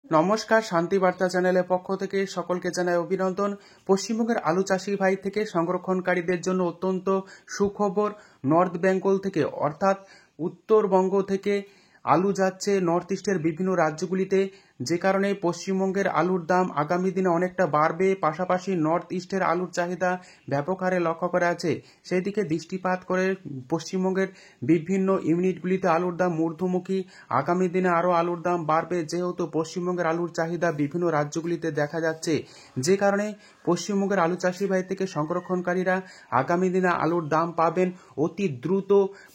নমস্কার, শান্তি বার্তা চ্যানেলের পক্ষ থেকে সকলকে জানাই অভিনন্দন। পশ্চিমবঙ্গের আলু চাষি ভাই থেকে সংরক্ষণকারীদের জন্য অত্যন্ত সুখবর। নর্থ বেঙ্গল থেকে অর্থাৎ উত্তরবঙ্গ থেকে আলু যাচ্ছে নর্থ ইস্টের বিভিন্ন রাজ্যগুলিতে, যে কারণে পশ্চিমবঙ্গের আলুর দাম আগামী দিনে অনেকটা বাড়বে। পাশাপাশি নর্থ ইস্টের আলুর চাহিদা ব্যাপক হারে লক্ষ্য করা আছে। সেই দিকে দৃষ্টিপাত করে পশ্চিমবঙ্গের বিভিন্ন ইউনিটগুলিতে আলুর দাম ঊর্ধ্বমুখী। আগামী দিনে আরও আলুর দাম বাড়বে, যেহেতু পশ্চিমবঙ্গের আলুর চাহিদা বিভিন্ন রাজ্যগুলিতে দেখা যাচ্ছে, যে কারণে পশ্চিমবঙ্গের আলু চাষি ভাই থেকে সংরক্ষণকারীরা আগামী দিনে আলুর দাম পাবেন অতি দ্রুত।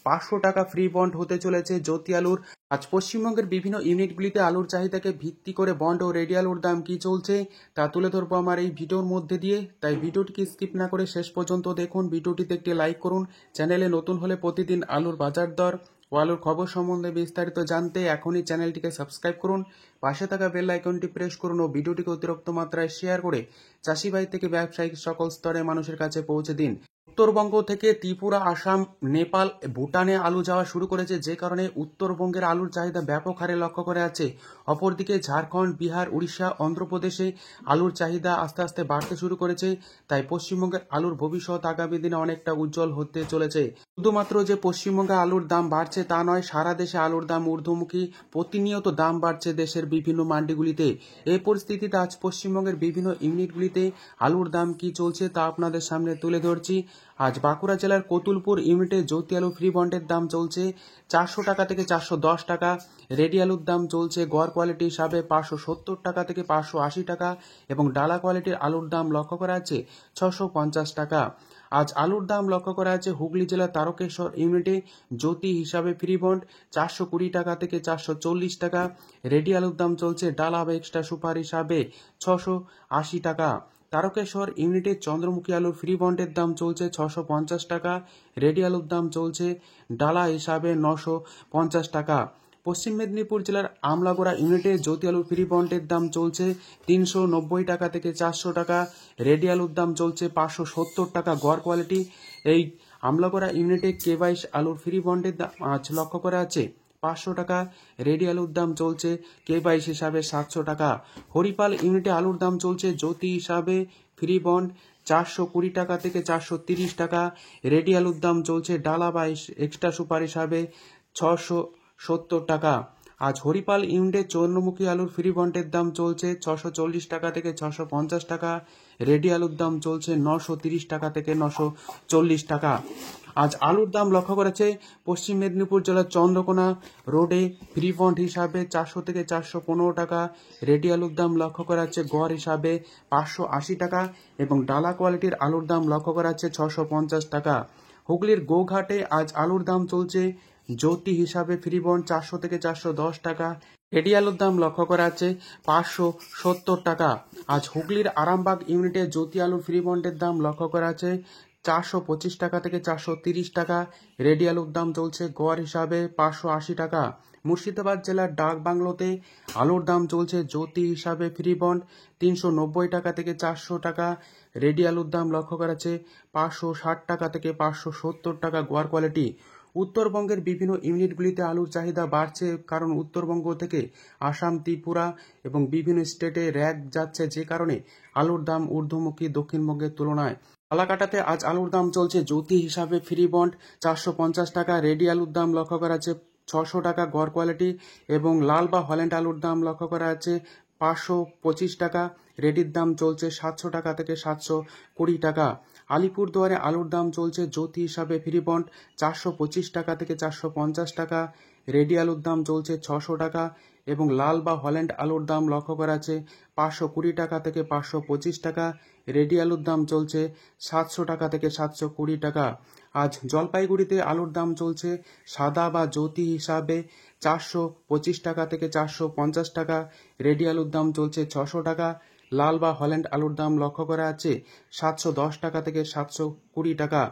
500 টাকা ফ্রি বন্ড হতে চলেছে জ্যোতি আলুর। আজ পশ্চিমবঙ্গের বিভিন্ন ইউনিটগুলিতে আলুর চাহিদাকে ভিত্তি করে বন্ড ও রেডি আলুর দাম কি চলছে তা তুলে ধরবো আমার এই ভিডিওর মধ্যে দিয়ে। তাই ভিডিওটিকে স্কিপ না করে শেষ পর্যন্ত দেখুন। ভিডিওটিতে একটি লাইক করুন। চ্যানেলে নতুন হলে প্রতিদিন আলুর বাজার দর ও আলুর খবর সম্বন্ধে বিস্তারিত জানতে এখনই চ্যানেলটিকে সাবস্ক্রাইব করুন। পাশে থাকা বেল আইকনটি প্রেস করুন ও ভিডিওটিকে অতিরিক্ত মাত্রায় শেয়ার করে চাষি ভাই থেকে ব্যবসায়িক সকল স্তরের মানুষের কাছে পৌঁছে দিন। উত্তরবঙ্গ থেকে ত্রিপুরা, আসাম, নেপাল, ভুটানে আলু যাওয়া শুরু করেছে, যে কারণে উত্তরবঙ্গের আলুর চাহিদা ব্যাপক হারে লক্ষ্য করে আছে। অপরদিকে ঝাড়খণ্ড, বিহার, উড়িষ্যা, অন্ধ্রপ্রদেশে আলুর চাহিদা আস্তে আস্তে বাড়তে শুরু করেছে। তাই পশ্চিমবঙ্গের আলুর ভবিষ্যৎ আগামী দিনে অনেকটা উজ্জ্বল হতে চলেছে। শুধুমাত্র যে পশ্চিমবঙ্গে আলুর দাম বাড়ছে তা নয়, সারা দেশে আলুর দাম ঊর্ধ্বমুখী। প্রতিনিয়ত দাম বাড়ছে দেশের বিভিন্ন মান্ডিগুলিতে। এই পরিস্থিতিতে আজ পশ্চিমবঙ্গের বিভিন্ন ইউনিটগুলিতে আলুর দাম কি চলছে তা আপনাদের সামনে তুলে ধরছি। আজ বাঁকুড়া জেলার কতুলপুর ইউনিটে জ্যোতি আলু ফ্রি বন্ডের দাম চলছে 400 টাকা থেকে 410 টাকা। রেডি আলুর দাম চলছে গড় কোয়ালিটি হিসাবে 570 টাকা থেকে 580 টাকা এবং ডালা কোয়ালিটির আলুর দাম লক্ষ্য করা আছে 650 টাকা। আজ আলুর দাম লক্ষ্য করা আছে হুগলি জেলার তারকেশ্বর ইউনিটে জ্যোতি হিসাবে ফ্রি বন্ড 420 টাকা থেকে 440 টাকা। রেডি আলুর দাম চলছে ডালা বা এক্সট্রা সুপার হিসাবে 680 টাকা। তারকেশ্বর ইউনিটে চন্দ্রমুখী আলুর ফ্রি বন্ডের দাম চলছে 650 টাকা। রেডি আলুর দাম চলছে ডালা হিসাবে 950 টাকা। পশ্চিম মেদিনীপুর জেলার আমলাগোড়া ইউনিটে জ্যোতি আলুর ফ্রি বন্ডের দাম চলছে 390 টাকা থেকে 400 টাকা। রেডি আলুর দাম চলছে 570 টাকা গড় কোয়ালিটি। এই আমলাগোড়া ইউনিটে কে22 আলুর ফ্রি বন্ডের দাম আজ লক্ষ্য করা আছে 500 টাকা। রেডি আলুর দাম চলছে কে22 হিসাবে 700 টাকা। হরিপাল ইউনিটে আলুর দাম চলছে জ্যোতি হিসাবে ফ্রি বন্ড 420 টাকা থেকে 430 টাকা। রেডি আলুর দাম চলছে ডালা বা এক্সট্রা সুপার হিসাবে 670 টাকা। আজ হরিপাল ইউনিটে চন্দ্রমুখী আলুর ফ্রি বন্ডের দাম চলছে 640 টাকা থেকে 650 টাকা। রেডি আলুর দাম চলছে 930 টাকা থেকে 940 টাকা। আজ আলুর দাম লক্ষ্য করেছে পশ্চিম মেদিনীপুর জেলার চন্দ্রকোনা রোডে ফ্রি বন্ড হিসাবে 400 থেকে 415 টাকা। রেডি আলুর দাম লক্ষ্য করা যাচ্ছে গড় হিসাবে 580 টাকা এবং ডালা কোয়ালিটির আলুর দাম লক্ষ্য করা যাচ্ছে 650 টাকা। হুগলির গোঘাটে আজ আলুর দাম চলছে জ্যোতি হিসাবে ফ্রি বন্ড 400 থেকে 410 টাকা। রেডি আলুর দাম লক্ষ্য করা আছে 570 টাকা। আজ হুগলির আরামবাগ ইউনিটে জ্যোতি আলুর ফ্রি বন্ডের দাম লক্ষ্য করা আছে 425 টাকা থেকে 430 টাকা। রেডি আলুর দাম চলছে গড় হিসাবে 580 টাকা। মুর্শিদাবাদ জেলার ডাক বাংলোতে আলুর দাম চলছে জ্যোতি হিসাবে ফ্রি বন্ড 390 টাকা থেকে 400 টাকা। রেডি আলুর দাম লক্ষ্য করা আছে 560 টাকা থেকে 570 টাকা গড় কোয়ালিটি। উত্তরবঙ্গের বিভিন্ন ইউনিটগুলিতে আলুর চাহিদা বাড়ছে, কারণ উত্তরবঙ্গ থেকে আসাম, ত্রিপুরা এবং বিভিন্ন স্টেটে র্যাক যাচ্ছে, যে কারণে আলুর দাম ঊর্ধ্বমুখী দক্ষিণবঙ্গের তুলনায়। ফালাকাটাতে আজ আলুর দাম চলছে জ্যোতি হিসাবে ফ্রি বন্ড 450 টাকা। রেডি আলুর দাম লক্ষ্য করা আছে 600 টাকা গড় কোয়ালিটি এবং লাল বা হল্যান্ড আলুর দাম লক্ষ্য করা আছে 525 টাকা। রেডির দাম চলছে 700 টাকা থেকে 720 টাকা। আলিপুরদুয়ারে আলুর দাম চলছে জ্যোতি হিসাবে ফ্রি বন্ড 425 টাকা থেকে 450 টাকা। রেডি আলুর দাম চলছে 600 টাকা এবং লাল বা হল্যান্ড আলুর দাম লক্ষ্য করা আছে 520 টাকা থেকে 525 টাকা। রেডি আলুর দাম চলছে 700 টাকা থেকে 720 টাকা। আজ জলপাইগুড়িতে আলুর দাম চলছে সাদা বা জ্যোতি হিসাবে 425 টাকা থেকে 450 টাকা। রেডি আলুর দাম চলছে 600 টাকা। লাল বা হল্যান্ড আলুর দাম লক্ষ্য করা আছে 710 টাকা থেকে 720 টাকা।